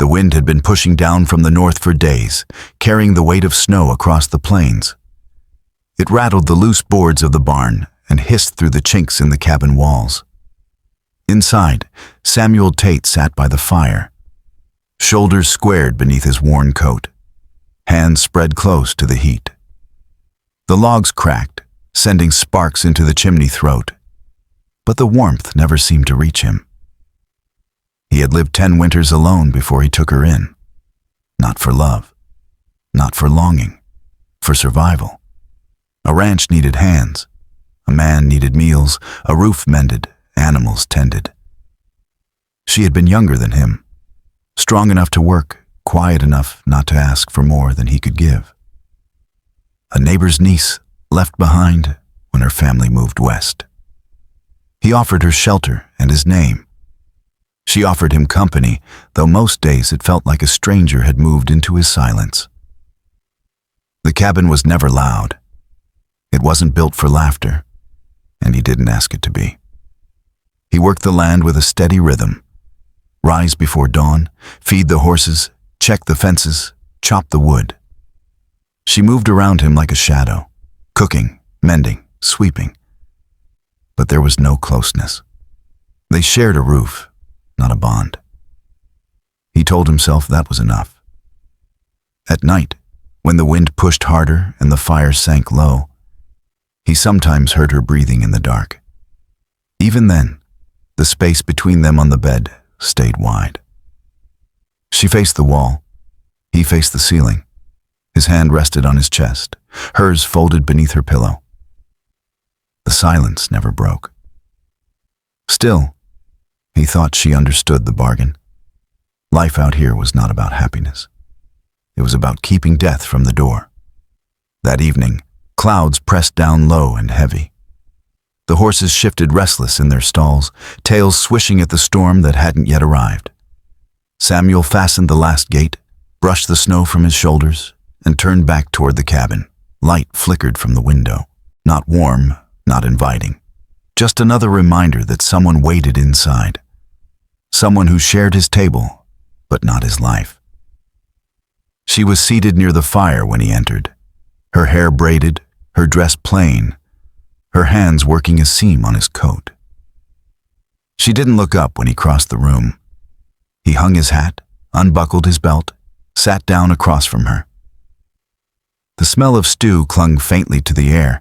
The wind had been pushing down from the north for days, carrying the weight of snow across the plains. It rattled the loose boards of the barn and hissed through the chinks in the cabin walls. Inside, Samuel Tate sat by the fire, shoulders squared beneath his worn coat, hands spread close to the heat. The logs cracked, sending sparks into the chimney throat, but the warmth never seemed to reach him. He had lived 10 winters alone before he took her in. Not for love, not for longing, for survival. A ranch needed hands. A man needed meals, a roof mended, animals tended. She had been younger than him, strong enough to work, quiet enough not to ask for more than he could give. A neighbor's niece left behind when her family moved west. He offered her shelter and his name. She offered him company, though most days it felt like a stranger had moved into his silence. The cabin was never loud. It wasn't built for laughter, and he didn't ask it to be. He worked the land with a steady rhythm. Rise before dawn, feed the horses, check the fences, chop the wood. She moved around him like a shadow, cooking, mending, sweeping. But there was no closeness. They shared a roof, not a bond. He told himself that was enough. At night, when the wind pushed harder and the fire sank low, he sometimes heard her breathing in the dark. Even then, the space between them on the bed stayed wide. She faced the wall. He faced the ceiling. His hand rested on his chest, hers folded beneath her pillow. The silence never broke. Still, he thought she understood the bargain. Life out here was not about happiness. It was about keeping death from the door. That evening, clouds pressed down low and heavy. The horses shifted restless in their stalls, tails swishing at the storm that hadn't yet arrived. Samuel fastened the last gate, brushed the snow from his shoulders, and turned back toward the cabin. Light flickered from the window. Not warm, not inviting. Just another reminder that someone waited inside. Someone who shared his table, but not his life. She was seated near the fire when he entered, her hair braided, her dress plain, her hands working a seam on his coat. She didn't look up when he crossed the room. He hung his hat, unbuckled his belt, sat down across from her. The smell of stew clung faintly to the air,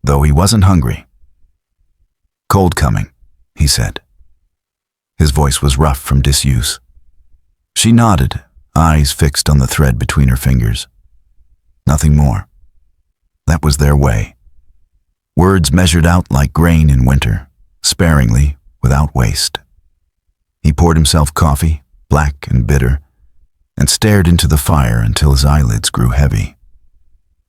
though he wasn't hungry. "Cold coming," he said. His voice was rough from disuse. She nodded, eyes fixed on the thread between her fingers. Nothing more. That was their way. Words measured out like grain in winter, sparingly, without waste. He poured himself coffee, black and bitter, and stared into the fire until his eyelids grew heavy.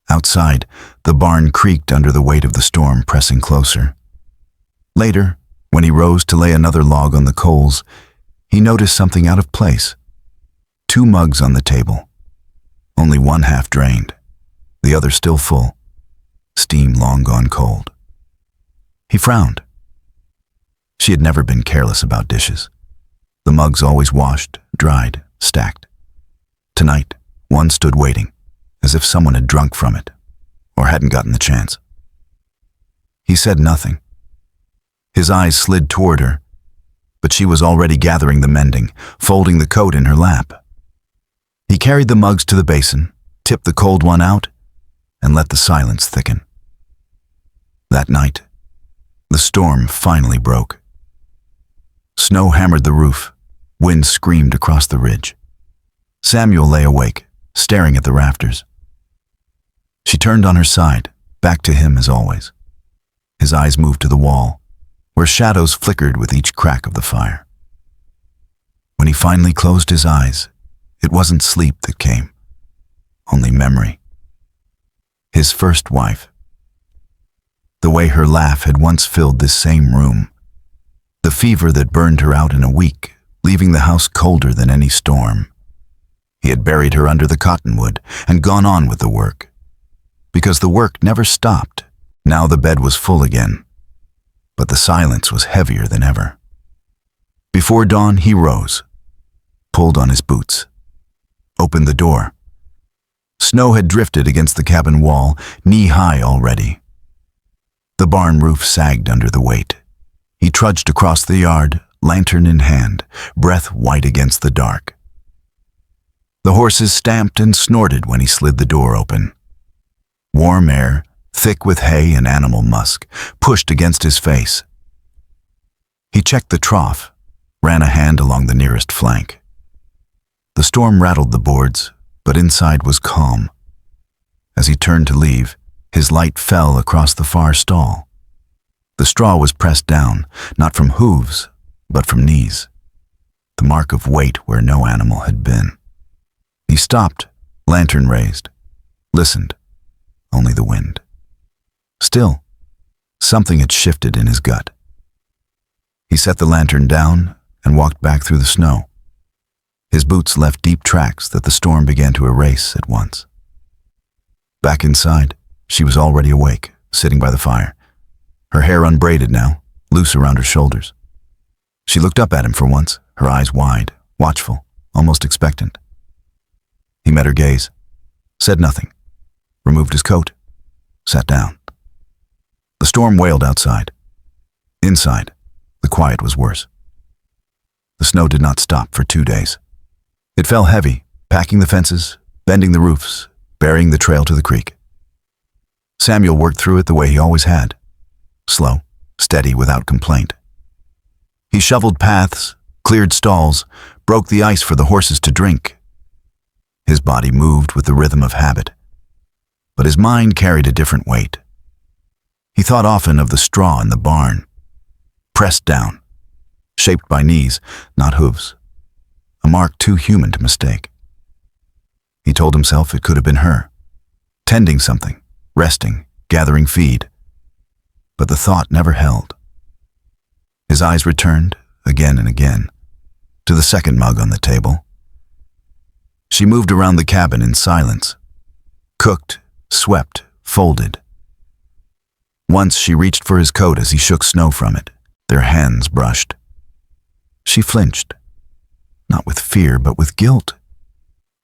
Outside, the barn creaked under the weight of the storm pressing closer. Later, when he rose to lay another log on the coals, he noticed something out of place. 2 mugs on the table. Only one half drained, the other still full, steam long gone cold. He frowned. She had never been careless about dishes. The mugs always washed, dried, stacked. Tonight, one stood waiting, as if someone had drunk from it, or hadn't gotten the chance. He said nothing. His eyes slid toward her, but she was already gathering the mending, folding the coat in her lap. He carried the mugs to the basin, tipped the cold one out, and let the silence thicken. That night, the storm finally broke. Snow hammered the roof, wind screamed across the ridge. Samuel lay awake, staring at the rafters. She turned on her side, back to him as always. His eyes moved to the wall, where shadows flickered with each crack of the fire. When he finally closed his eyes, it wasn't sleep that came, only memory. His first wife. The way her laugh had once filled this same room. The fever that burned her out in a week, leaving the house colder than any storm. He had buried her under the cottonwood and gone on with the work. Because the work never stopped, now the bed was full again. But the silence was heavier than ever. Before dawn, he rose, pulled on his boots, opened the door. Snow had drifted against the cabin wall, knee-high already. The barn roof sagged under the weight. He trudged across the yard, lantern in hand, breath white against the dark. The horses stamped and snorted when he slid the door open. Warm air, thick with hay and animal musk, pushed against his face. He checked the trough, ran a hand along the nearest flank. The storm rattled the boards, but inside was calm. As he turned to leave, his light fell across the far stall. The straw was pressed down, not from hooves, but from knees, the mark of weight where no animal had been. He stopped, lantern raised, listened, only the wind. Still, something had shifted in his gut. He set the lantern down and walked back through the snow. His boots left deep tracks that the storm began to erase at once. Back inside, she was already awake, sitting by the fire, her hair unbraided now, loose around her shoulders. She looked up at him for once, her eyes wide, watchful, almost expectant. He met her gaze, said nothing, removed his coat, sat down. The storm wailed outside. Inside, the quiet was worse. The snow did not stop for 2 days. It fell heavy, packing the fences, bending the roofs, burying the trail to the creek. Samuel worked through it the way he always had, slow, steady, without complaint. He shoveled paths, cleared stalls, broke the ice for the horses to drink. His body moved with the rhythm of habit, but his mind carried a different weight. He thought often of the straw in the barn, pressed down, shaped by knees, not hooves, a mark too human to mistake. He told himself it could have been her, tending something, resting, gathering feed, but the thought never held. His eyes returned, again and again, to the second mug on the table. She moved around the cabin in silence, cooked, swept, folded. Once she reached for his coat as he shook snow from it. Their hands brushed. She flinched, not with fear, but with guilt.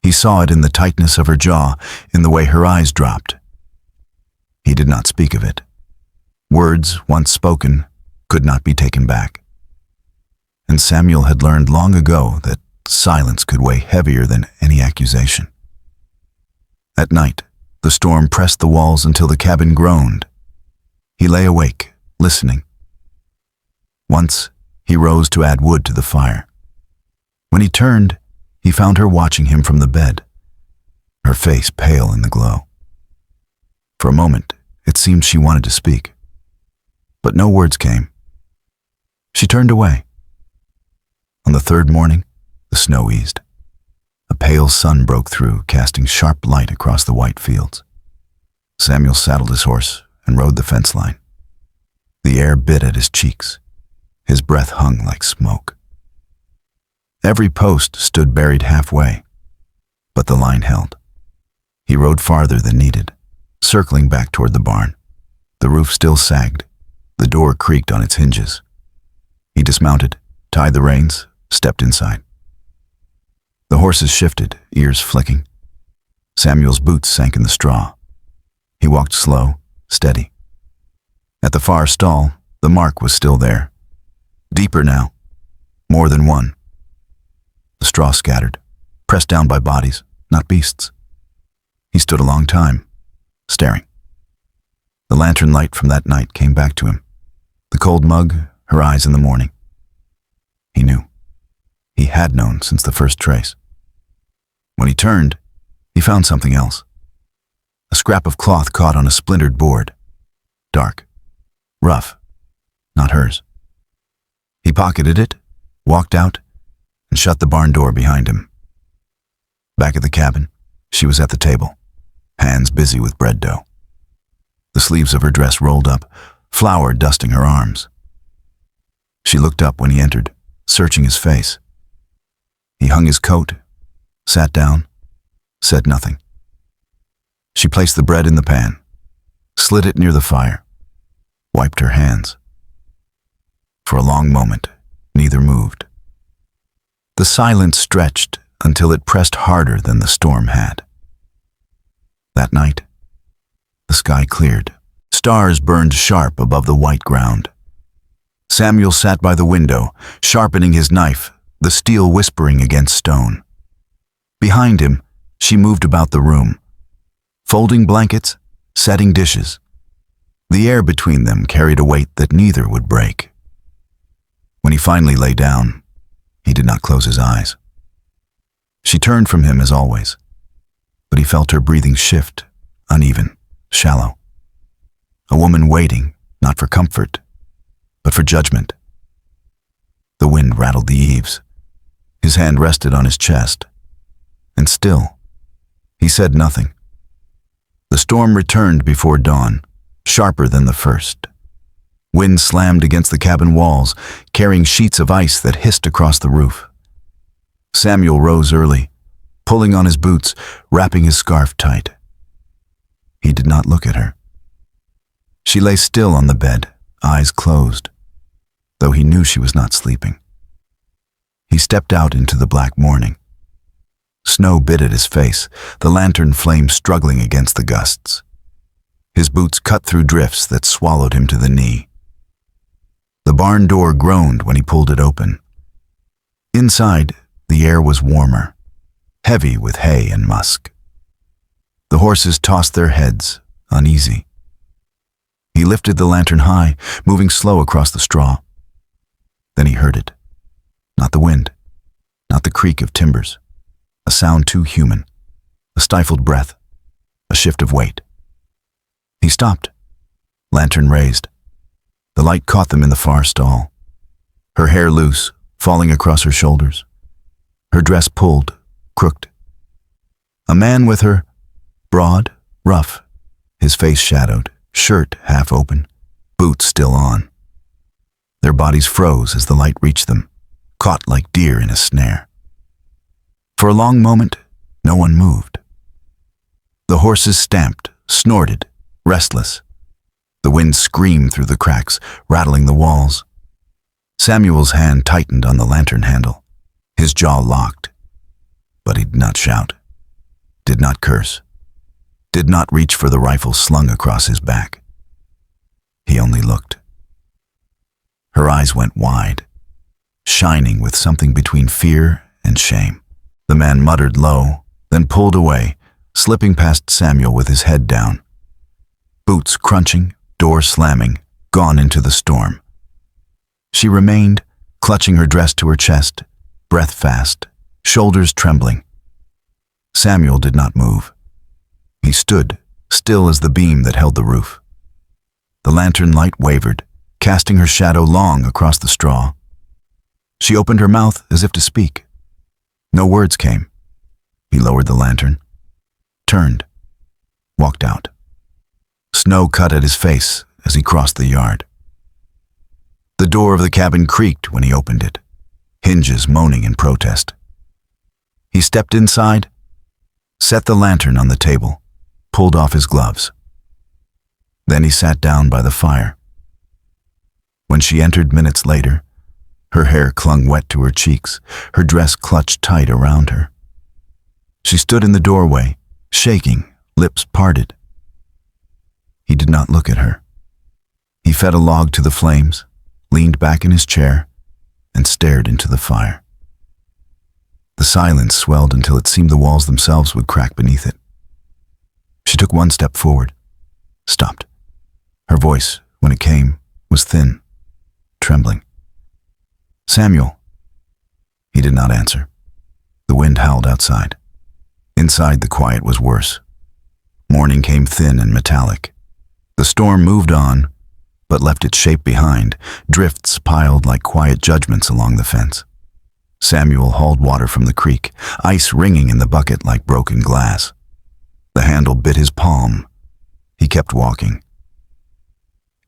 He saw it in the tightness of her jaw, in the way her eyes dropped. He did not speak of it. Words, once spoken, could not be taken back. And Samuel had learned long ago that silence could weigh heavier than any accusation. At night, the storm pressed the walls until the cabin groaned. He lay awake, listening. Once, he rose to add wood to the fire. When he turned, he found her watching him from the bed, her face pale in the glow. For a moment, it seemed she wanted to speak, but no words came. She turned away. On the third morning, the snow eased. A pale sun broke through, casting sharp light across the white fields. Samuel saddled his horse and rode the fence line. The air bit at his cheeks. His breath hung like smoke. Every post stood buried halfway, but the line held. He rode farther than needed, circling back toward the barn. The roof still sagged. The door creaked on its hinges. He dismounted, tied the reins, stepped inside. The horses shifted, ears flicking. Samuel's boots sank in the straw. He walked slow, steady. At the far stall, the mark was still there. Deeper now, more than one. The straw scattered, pressed down by bodies, not beasts. He stood a long time, staring. The lantern light from that night came back to him. The cold mug, her eyes in the morning. He knew. He had known since the first trace. When he turned, he found something else. A scrap of cloth caught on a splintered board. Dark, rough, not hers. He pocketed it, walked out, and shut the barn door behind him. Back at the cabin, she was at the table, hands busy with bread dough. The sleeves of her dress rolled up, flour dusting her arms. She looked up when he entered, searching his face. He hung his coat, sat down, said nothing. She placed the bread in the pan, slid it near the fire, wiped her hands. For a long moment, neither moved. The silence stretched until it pressed harder than the storm had. That night, the sky cleared. Stars burned sharp above the white ground. Samuel sat by the window, sharpening his knife, the steel whispering against stone. Behind him, she moved about the room, folding blankets, setting dishes. The air between them carried a weight that neither would break. When he finally lay down, he did not close his eyes. She turned from him as always, but he felt her breathing shift, uneven, shallow. A woman waiting, not for comfort, but for judgment. The wind rattled the eaves. His hand rested on his chest, and still, he said nothing. The storm returned before dawn, sharper than the first. Wind slammed against the cabin walls, carrying sheets of ice that hissed across the roof. Samuel rose early, pulling on his boots, wrapping his scarf tight. He did not look at her. She lay still on the bed, eyes closed, though he knew she was not sleeping. He stepped out into the black morning. Snow bit at his face, the lantern flame struggling against the gusts. His boots cut through drifts that swallowed him to the knee. The barn door groaned when he pulled it open. Inside, the air was warmer, heavy with hay and musk. The horses tossed their heads, uneasy. He lifted the lantern high, moving slow across the straw. Then he heard it. Not the wind, not the creak of timbers. A sound too human, a stifled breath, a shift of weight. He stopped, lantern raised. The light caught them in the far stall. Her hair loose, falling across her shoulders. Her dress pulled, crooked. A man with her, broad, rough, his face shadowed, shirt half open, boots still on. Their bodies froze as the light reached them, caught like deer in a snare. For a long moment, no one moved. The horses stamped, snorted, restless. The wind screamed through the cracks, rattling the walls. Samuel's hand tightened on the lantern handle, his jaw locked. But he did not shout, did not curse, did not reach for the rifle slung across his back. He only looked. Her eyes went wide, shining with something between fear and shame. The man muttered low, then pulled away, slipping past Samuel with his head down. Boots crunching, door slamming, gone into the storm. She remained, clutching her dress to her chest, breath fast, shoulders trembling. Samuel did not move. He stood, still as the beam that held the roof. The lantern light wavered, casting her shadow long across the straw. She opened her mouth as if to speak. No words came. He lowered the lantern, turned, walked out. Snow cut at his face as he crossed the yard. The door of the cabin creaked when he opened it, hinges moaning in protest. He stepped inside, set the lantern on the table, pulled off his gloves. Then he sat down by the fire. When she entered minutes later, her hair clung wet to her cheeks, her dress clutched tight around her. She stood in the doorway, shaking, lips parted. He did not look at her. He fed a log to the flames, leaned back in his chair, and stared into the fire. The silence swelled until it seemed the walls themselves would crack beneath it. She took one step forward, stopped. Her voice, when it came, was thin, trembling. "Samuel." He did not answer. The wind howled outside. Inside, the quiet was worse. Morning came thin and metallic. The storm moved on, but left its shape behind, drifts piled like quiet judgments along the fence. Samuel hauled water from the creek, ice ringing in the bucket like broken glass. The handle bit his palm. He kept walking.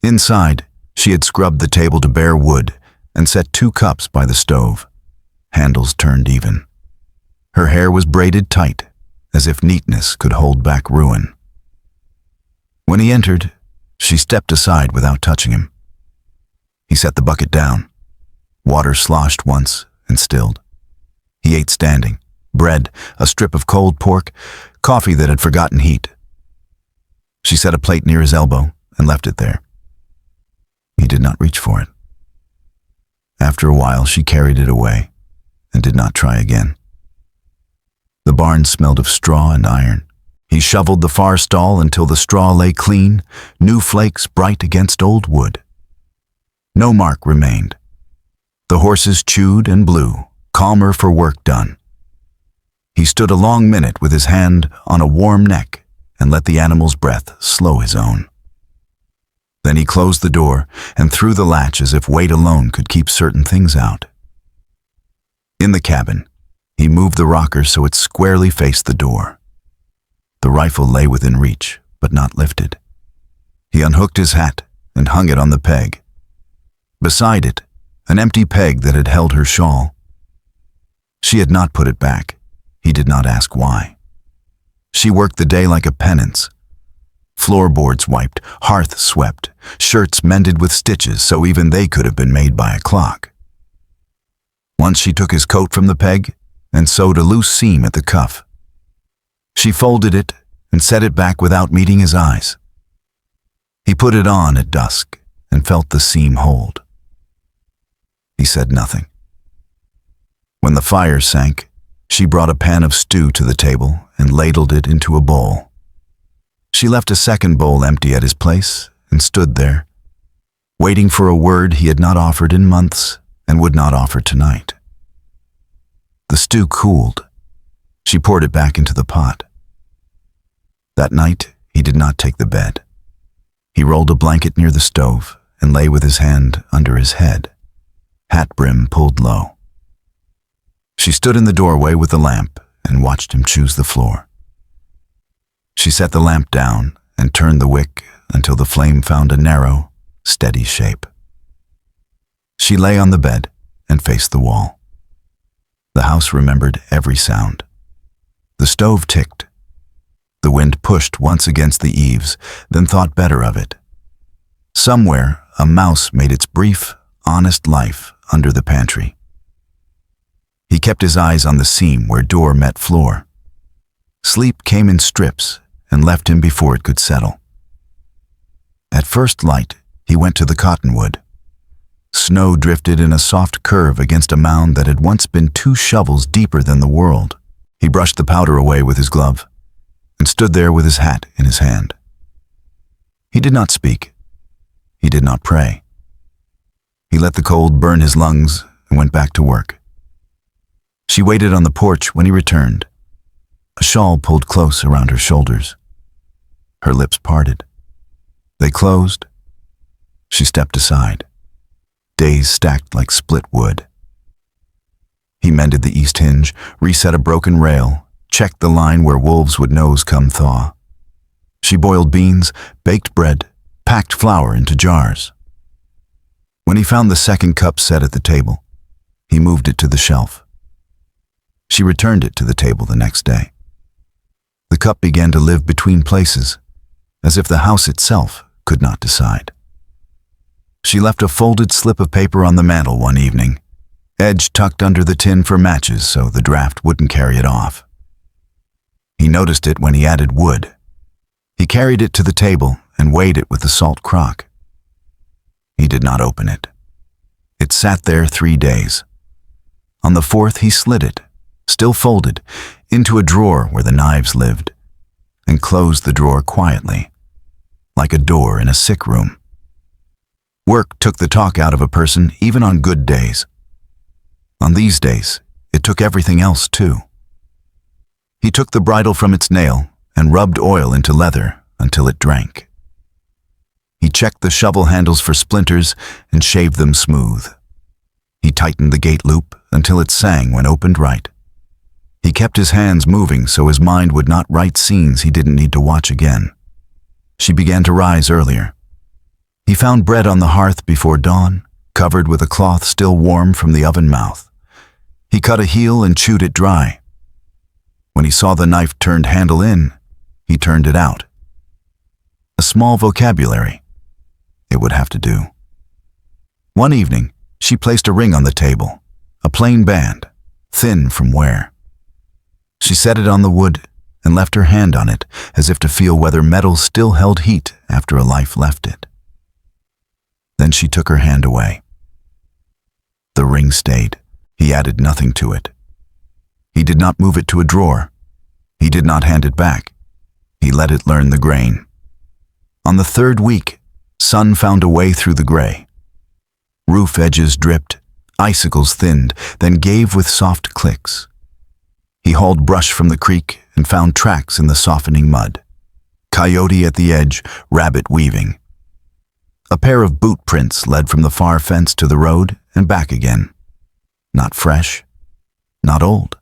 Inside, she had scrubbed the table to bare wood and set 2 cups by the stove, handles turned even. Her hair was braided tight, as if neatness could hold back ruin. When he entered, she stepped aside without touching him. He set the bucket down. Water sloshed once and stilled. He ate standing, bread, a strip of cold pork, coffee that had forgotten heat. She set a plate near his elbow and left it there. He did not reach for it. After a while, she carried it away and did not try again. The barn smelled of straw and iron. He shoveled the far stall until the straw lay clean, new flakes bright against old wood. No mark remained. The horses chewed and blew, calmer for work done. He stood a long minute with his hand on a warm neck and let the animal's breath slow his own. Then he closed the door and threw the latch as if weight alone could keep certain things out. In the cabin, he moved the rocker so it squarely faced the door. The rifle lay within reach, but not lifted. He unhooked his hat and hung it on the peg. Beside it, an empty peg that had held her shawl. She had not put it back. He did not ask why. She worked the day like a penance. Floorboards wiped, hearth swept, shirts mended with stitches so even they could have been made by a clock. Once she took his coat from the peg and sewed a loose seam at the cuff. She folded it and set it back without meeting his eyes. He put it on at dusk and felt the seam hold. He said nothing. When the fire sank, she brought a pan of stew to the table and ladled it into a bowl. She left a second bowl empty at his place and stood there, waiting for a word he had not offered in months and would not offer tonight. The stew cooled. She poured it back into the pot. That night, he did not take the bed. He rolled a blanket near the stove and lay with his hand under his head, hat brim pulled low. She stood in the doorway with the lamp and watched him choose the floor. She set the lamp down and turned the wick until the flame found a narrow, steady shape. She lay on the bed and faced the wall. The house remembered every sound. The stove ticked. The wind pushed once against the eaves, then thought better of it. Somewhere, a mouse made its brief, honest life under the pantry. He kept his eyes on the seam where door met floor. Sleep came in strips and left him before it could settle. At first light, he went to the cottonwood. Snow drifted in a soft curve against a mound that had once been 2 shovels deeper than the world. He brushed the powder away with his glove and stood there with his hat in his hand. He did not speak. He did not pray. He let the cold burn his lungs and went back to work. She waited on the porch when he returned. A shawl pulled close around her shoulders. Her lips parted. They closed. She stepped aside. Days stacked like split wood. He mended the east hinge, reset a broken rail, checked the line where wolves would nose come thaw. She boiled beans, baked bread, packed flour into jars. When he found the second cup set at the table, he moved it to the shelf. She returned it to the table the next day. The cup began to live between places, as if the house itself could not decide. She left a folded slip of paper on the mantel one evening, edge tucked under the tin for matches so the draft wouldn't carry it off. He noticed it when he added wood. He carried it to the table and weighed it with the salt crock. He did not open it. It sat there 3 days. On the 4th, he slid it, still folded, into a drawer where the knives lived, and closed the drawer quietly, like a door in a sick room. Work took the talk out of a person even on good days. On these days, it took everything else too. He took the bridle from its nail and rubbed oil into leather until it drank. He checked the shovel handles for splinters and shaved them smooth. He tightened the gate loop until it sang when opened right. He kept his hands moving so his mind would not write scenes he didn't need to watch again. She began to rise earlier. He found bread on the hearth before dawn, covered with a cloth still warm from the oven mouth. He cut a heel and chewed it dry. When he saw the knife turned handle in, he turned it out. A small vocabulary. It would have to do. One evening, she placed a ring on the table, a plain band, thin from wear. She set it on the wood and left her hand on it as if to feel whether metal still held heat after a life left it. Then she took her hand away. The ring stayed. He added nothing to it. He did not move it to a drawer. He did not hand it back. He let it learn the grain. On the third week, sun found a way through the gray. Roof edges dripped, icicles thinned, then gave with soft clicks. He hauled brush from the creek and found tracks in the softening mud. Coyote at the edge, rabbit weaving. A pair of boot prints led from the far fence to the road and back again. Not fresh, not old.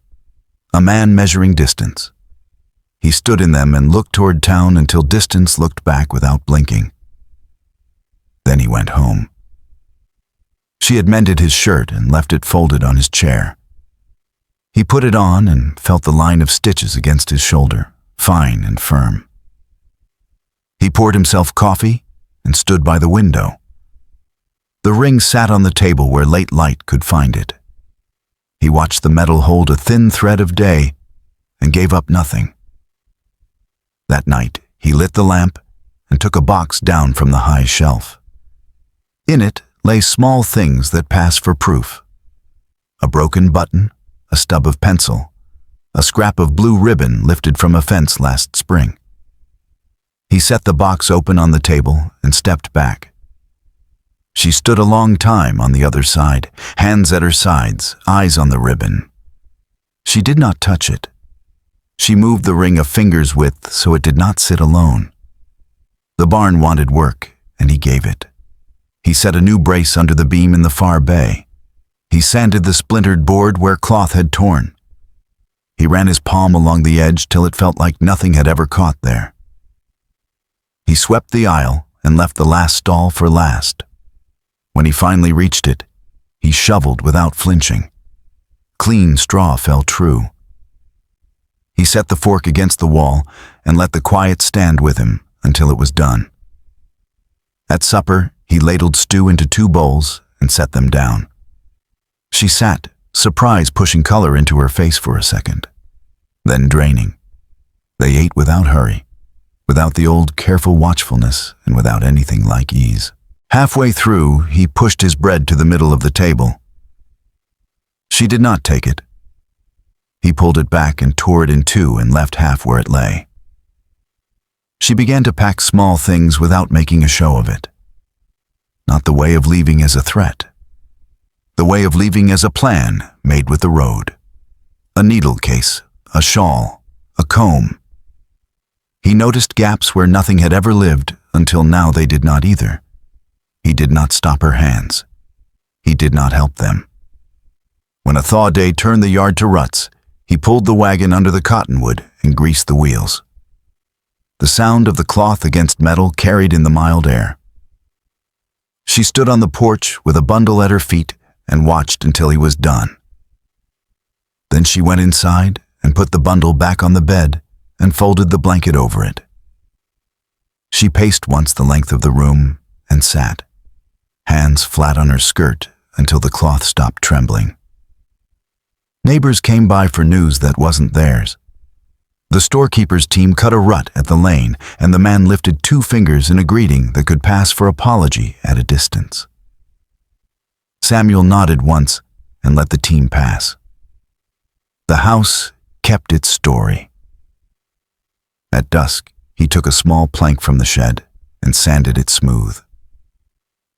A man measuring distance. He stood in them and looked toward town until distance looked back without blinking. Then he went home. She had mended his shirt and left it folded on his chair. He put it on and felt the line of stitches against his shoulder, fine and firm. He poured himself coffee and stood by the window. The ring sat on the table where late light could find it. He watched the metal hold a thin thread of day and gave up nothing. That night, he lit the lamp and took a box down from the high shelf. In it lay small things that pass for proof. A broken button, a stub of pencil, a scrap of blue ribbon lifted from a fence last spring. He set the box open on the table and stepped back. She stood a long time on the other side, hands at her sides, eyes on the ribbon. She did not touch it. She moved the ring a finger's width so it did not sit alone. The barn wanted work, and he gave it. He set a new brace under the beam in the far bay. He sanded the splintered board where cloth had torn. He ran his palm along the edge till it felt like nothing had ever caught there. He swept the aisle and left the last stall for last. When he finally reached it, he shoveled without flinching. Clean straw fell true. He set the fork against the wall and let the quiet stand with him until it was done. At supper, he ladled stew into 2 bowls and set them down. She sat, surprise pushing color into her face for a second, then draining. They ate without hurry, without the old careful watchfulness and without anything like ease. Halfway through, he pushed his bread to the middle of the table. She did not take it. He pulled it back and tore it in 2 and left half where it lay. She began to pack small things without making a show of it. Not the way of leaving as a threat. The way of leaving as a plan made with the road. A needle case, a shawl, a comb. He noticed gaps where nothing had ever lived until now they did not either. He did not stop her hands. He did not help them. When a thaw day turned the yard to ruts, he pulled the wagon under the cottonwood and greased the wheels. The sound of the cloth against metal carried in the mild air. She stood on the porch with a bundle at her feet and watched until he was done. Then she went inside and put the bundle back on the bed and folded the blanket over it. She paced once the length of the room and sat, hands flat on her skirt until the cloth stopped trembling. Neighbors came by for news that wasn't theirs. The storekeeper's team cut a rut at the lane, and the man lifted 2 fingers in a greeting that could pass for apology at a distance. Samuel nodded once and let the team pass. The house kept its story. At dusk, he took a small plank from the shed and sanded it smooth.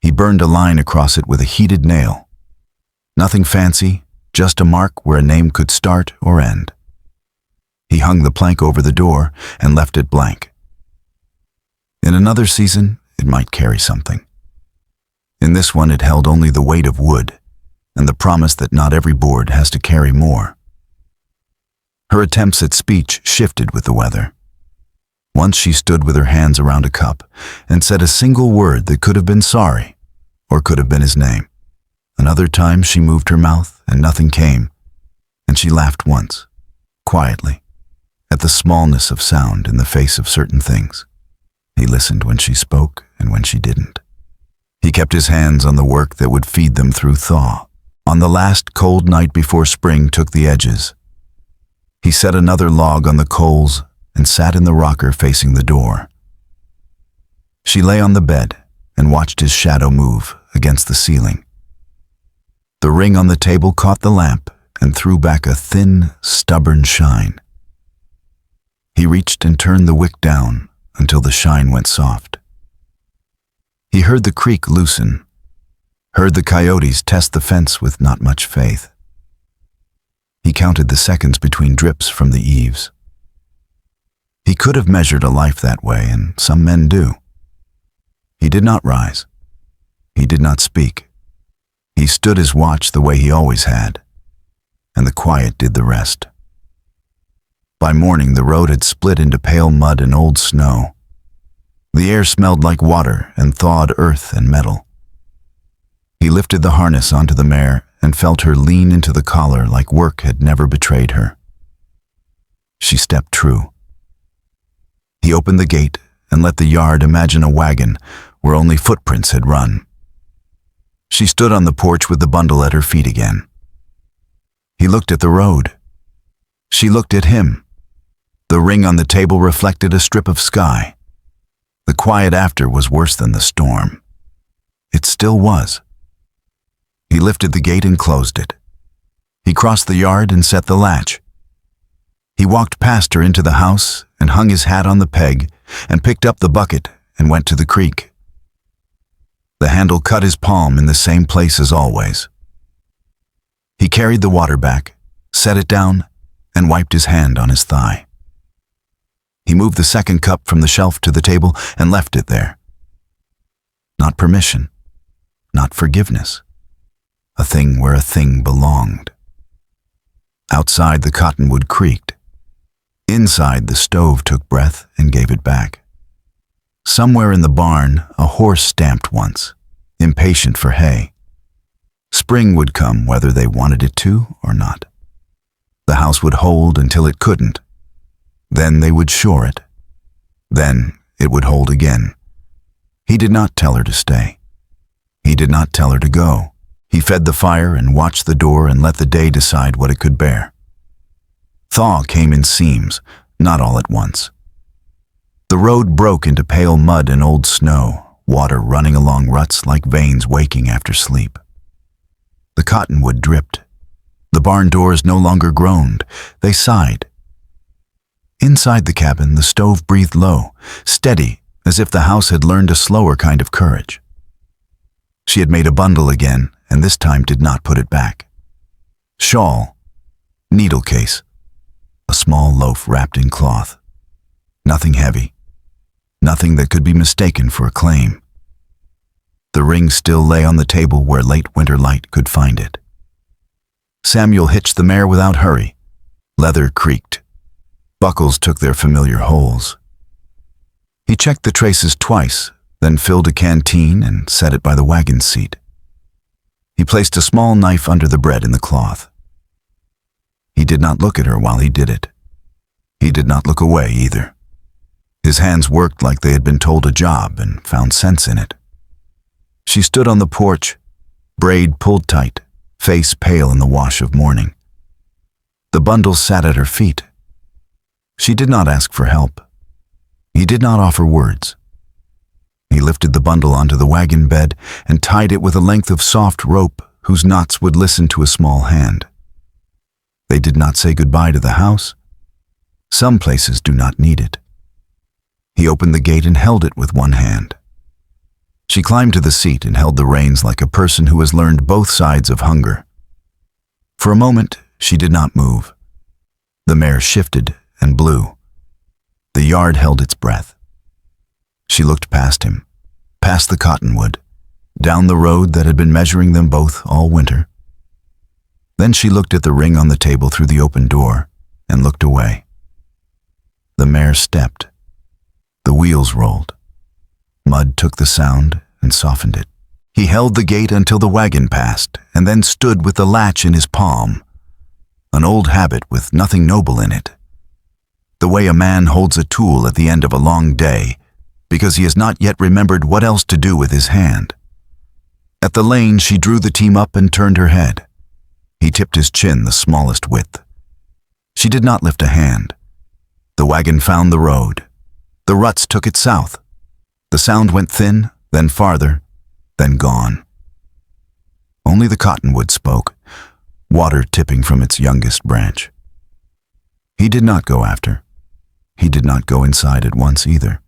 He burned a line across it with a heated nail. Nothing fancy, just a mark where a name could start or end. He hung the plank over the door and left it blank. In another season, it might carry something. In this one, it held only the weight of wood and the promise that not every board has to carry more. Her attempts at speech shifted with the weather. Once she stood with her hands around a cup and said a single word that could have been sorry or could have been his name. Another time she moved her mouth and nothing came, and she laughed once, quietly, at the smallness of sound in the face of certain things. He listened when she spoke and when she didn't. He kept his hands on the work that would feed them through thaw, on the last cold night before spring took the edges. He set another log on the coals and sat in the rocker facing the door. She lay on the bed and watched his shadow move against the ceiling. The ring on the table caught the lamp and threw back a thin, stubborn shine. He reached and turned the wick down until the shine went soft. He heard the creak loosen, heard the coyotes test the fence with not much faith. He counted the seconds between drips from the eaves. He could have measured a life that way, and some men do. He did not rise. He did not speak. He stood his watch the way he always had, and the quiet did the rest. By morning, the road had split into pale mud and old snow. The air smelled like water and thawed earth and metal. He lifted the harness onto the mare and felt her lean into the collar like work had never betrayed her. She stepped true. He opened the gate and let the yard imagine a wagon where only footprints had run. She stood on the porch with the bundle at her feet again. He looked at the road. She looked at him. The ring on the table reflected a strip of sky. The quiet after was worse than the storm. It still was. He lifted the gate and closed it. He crossed the yard and set the latch. He walked past her into the house and hung his hat on the peg and picked up the bucket and went to the creek. The handle cut his palm in the same place as always. He carried the water back, set it down, and wiped his hand on his thigh. He moved the second cup from the shelf to the table and left it there. Not permission, not forgiveness. A thing where a thing belonged. Outside, the cottonwood creaked. Inside, the stove took breath and gave it back. Somewhere in the barn, a horse stamped once, impatient for hay. Spring would come whether they wanted it to or not. The house would hold until it couldn't. Then they would shore it. Then it would hold again. He did not tell her to stay. He did not tell her to go. He fed the fire and watched the door and let the day decide what it could bear. Thaw came in seams, not all at once. The road broke into pale mud and old snow, water running along ruts like veins waking after sleep. The cottonwood dripped. The barn doors no longer groaned, they sighed. Inside the cabin, the stove breathed low, steady, as if the house had learned a slower kind of courage. She had made a bundle again, and this time did not put it back. Shawl, needle case, a small loaf wrapped in cloth. Nothing heavy, nothing that could be mistaken for a claim. The ring still lay on the table where late winter light could find it. Samuel hitched the mare without hurry. Leather creaked. Buckles took their familiar holes. He checked the traces twice, then filled a canteen and set it by the wagon seat. He placed a small knife under the bread in the cloth. He did not look at her while he did it. He did not look away either. His hands worked like they had been told a job and found sense in it. She stood on the porch, braid pulled tight, face pale in the wash of morning. The bundle sat at her feet. She did not ask for help. He did not offer words. He lifted the bundle onto the wagon bed and tied it with a length of soft rope whose knots would listen to a small hand. They did not say goodbye to the house. Some places do not need it. He opened the gate and held it with one hand. She climbed to the seat and held the reins like a person who has learned both sides of hunger. For a moment, she did not move. The mare shifted and blew. The yard held its breath. She looked past him, past the cottonwood, down the road that had been measuring them both all winter. Then she looked at the ring on the table through the open door and looked away. The mare stepped. The wheels rolled. Mud took the sound and softened it. He held the gate until the wagon passed and then stood with the latch in his palm, an old habit with nothing noble in it. The way a man holds a tool at the end of a long day because he has not yet remembered what else to do with his hand. At the lane, she drew the team up and turned her head. He tipped his chin the smallest width. She did not lift a hand. The wagon found the road. The ruts took it south. The sound went thin, then farther, then gone. Only the cottonwood spoke, water tipping from its youngest branch. He did not go after. He did not go inside at once either.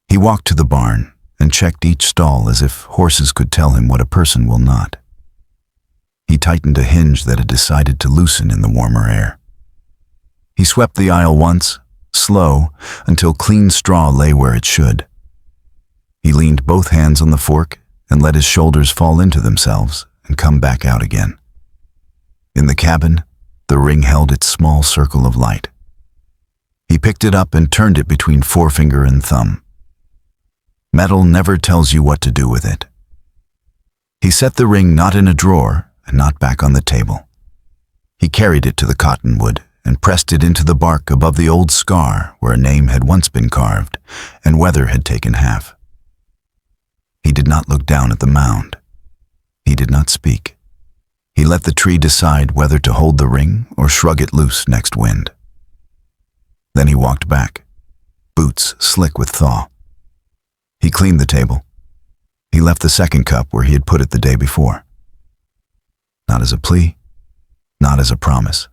He walked to the barn and checked each stall as if horses could tell him what a person will not. He tightened a hinge that had decided to loosen in the warmer air. He swept the aisle once, slow, until clean straw lay where it should. He leaned both hands on the fork and let his shoulders fall into themselves and come back out again. In the cabin, the ring held its small circle of light. He picked it up and turned it between forefinger and thumb. Metal never tells you what to do with it. He set the ring not in a drawer and not back on the table. He carried it to the cottonwood and pressed it into the bark above the old scar where a name had once been carved and weather had taken half. He did not look down at the mound. He did not speak. He let the tree decide whether to hold the ring or shrug it loose next wind. Then he walked back, boots slick with thaw. He cleaned the table. He left the second cup where he had put it the day before. Not as a plea, not as a promise,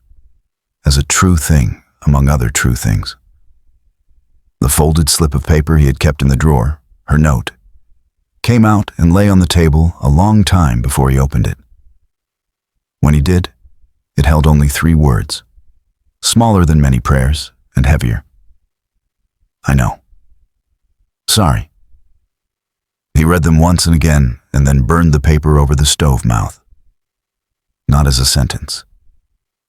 as a true thing among other true things. The folded slip of paper he had kept in the drawer, her note, came out and lay on the table a long time before he opened it. When he did, it held only 3 words, smaller than many prayers and heavier. I know. Sorry. He read them once and again and then burned the paper over the stove mouth. Not as a sentence,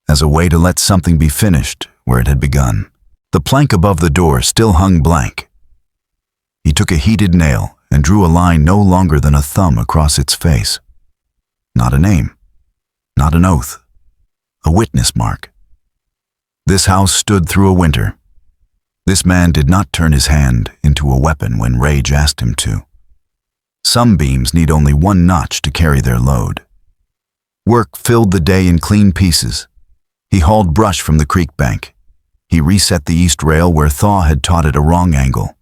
as a way to let something be finished where it had begun. The plank above the door still hung blank. He took a heated nail and drew a line no longer than a thumb across its face. Not a name, not an oath, a witness mark. This house stood through a winter. This man did not turn his hand into a weapon when rage asked him to. Some beams need only 1 notch to carry their load. Work filled the day in clean pieces. He hauled brush from the creek bank. He reset the east rail where thaw had taught it a wrong angle.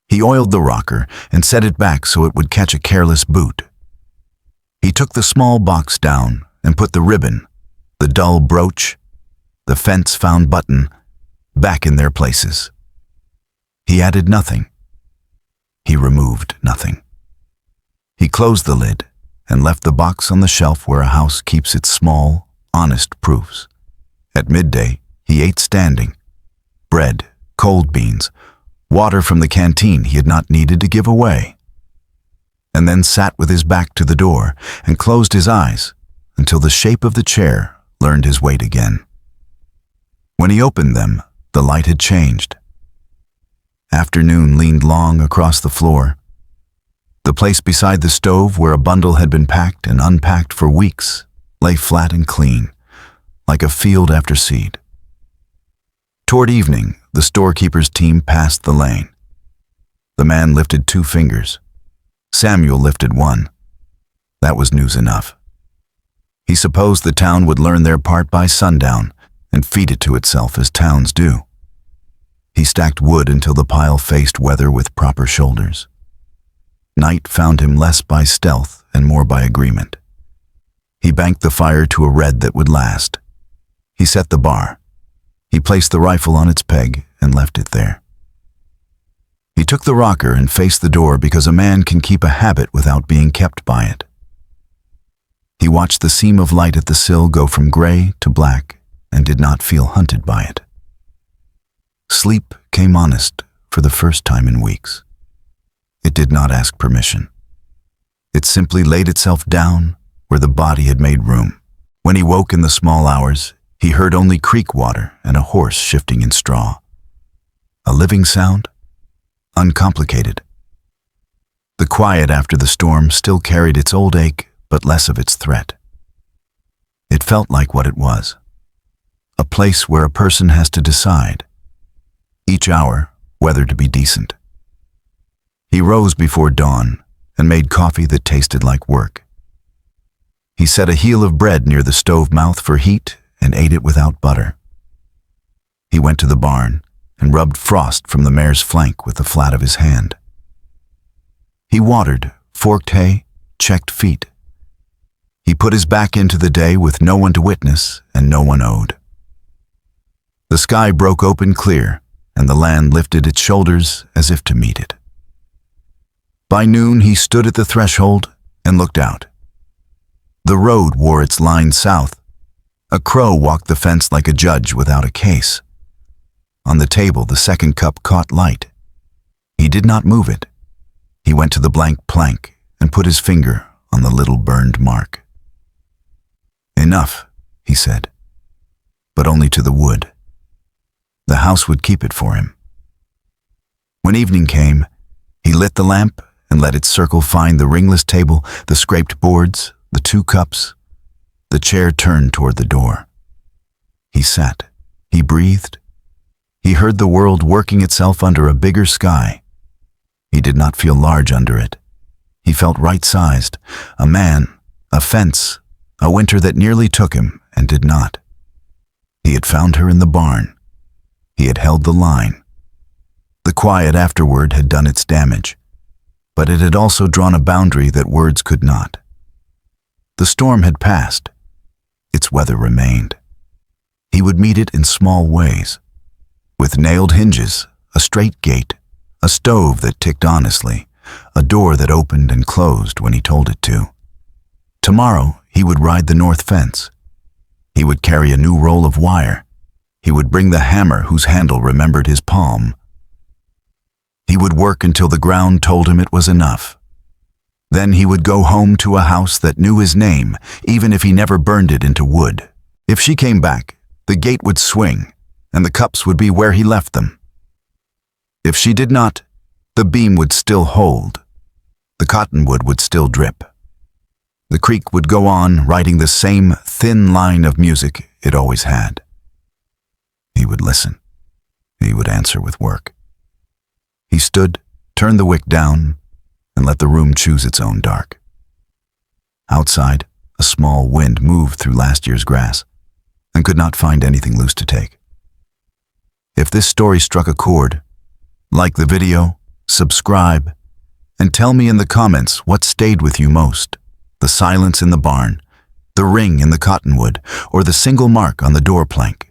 He oiled the rocker and set it back so it would catch a careless boot. He took the small box down and put the ribbon, the dull brooch, the fence-found button, back in their places. He added nothing. He removed nothing. He closed the lid and left the box on the shelf where a house keeps its small, honest proofs. At midday, he ate standing. Bread, cold beans, water from the canteen he had not needed to give away. And then sat with his back to the door and closed his eyes until the shape of the chair learned his weight again. When he opened them, the light had changed. Afternoon leaned long across the floor. The place beside the stove where a bundle had been packed and unpacked for weeks lay flat and clean, like a field after seed. Toward evening, the storekeeper's team passed the lane. The man lifted 2 fingers. Samuel lifted 1. That was news enough. He supposed the town would learn their part by sundown and feed it to itself as towns do. He stacked wood until the pile faced weather with proper shoulders. Night found him less by stealth and more by agreement. He banked the fire to a red that would last. He set the bar. He placed the rifle on its peg and left it there. He took the rocker and faced the door because a man can keep a habit without being kept by it. He watched the seam of light at the sill go from gray to black and did not feel hunted by it. Sleep came honest for the first time in weeks. It did not ask permission. It simply laid itself down where the body had made room. When he woke in the small hours, he heard only creek water and a horse shifting in straw. A living sound, uncomplicated. The quiet after the storm still carried its old ache, but less of its threat. It felt like what it was, a place where a person has to decide, each hour, whether to be decent. He rose before dawn and made coffee that tasted like work. He set a heel of bread near the stove mouth for heat and ate it without butter. He went to the barn and rubbed frost from the mare's flank with the flat of his hand. He watered, forked hay, checked feet. He put his back into the day with no one to witness and no one owed. The sky broke open clear, and the land lifted its shoulders as if to meet it. By noon he stood at the threshold and looked out. The road wore its line south. A crow walked the fence like a judge without a case. On the table the second cup caught light. He did not move it. He went to the blank plank and put his finger on the little burned mark. "Enough," he said, but only to the wood. The house would keep it for him. When evening came, he lit the lamp and let its circle find the ringless table, the scraped boards, the 2 cups. The chair turned toward the door. He sat. He breathed. He heard the world working itself under a bigger sky. He did not feel large under it. He felt right-sized, a man, a fence, a winter that nearly took him and did not. He had found her in the barn. He had held the line. The quiet afterward had done its damage, but it had also drawn a boundary that words could not. The storm had passed. Its weather remained. He would meet it in small ways, with nailed hinges, a straight gate, a stove that ticked honestly, a door that opened and closed when he told it to. Tomorrow he would ride the north fence. He would carry a new roll of wire. He would bring the hammer whose handle remembered his palm. He would work until the ground told him it was enough. Then he would go home to a house that knew his name, even if he never burned it into wood. If she came back, the gate would swing, and the cups would be where he left them. If she did not, the beam would still hold. The cottonwood would still drip. The creek would go on, writing the same thin line of music it always had. He would listen. He would answer with work. He stood, turned the wick down, and let the room choose its own dark. Outside, a small wind moved through last year's grass and could not find anything loose to take. If this story struck a chord, like the video, subscribe, and tell me in the comments what stayed with you most: the silence in the barn, the ring in the cottonwood, or the single mark on the door plank.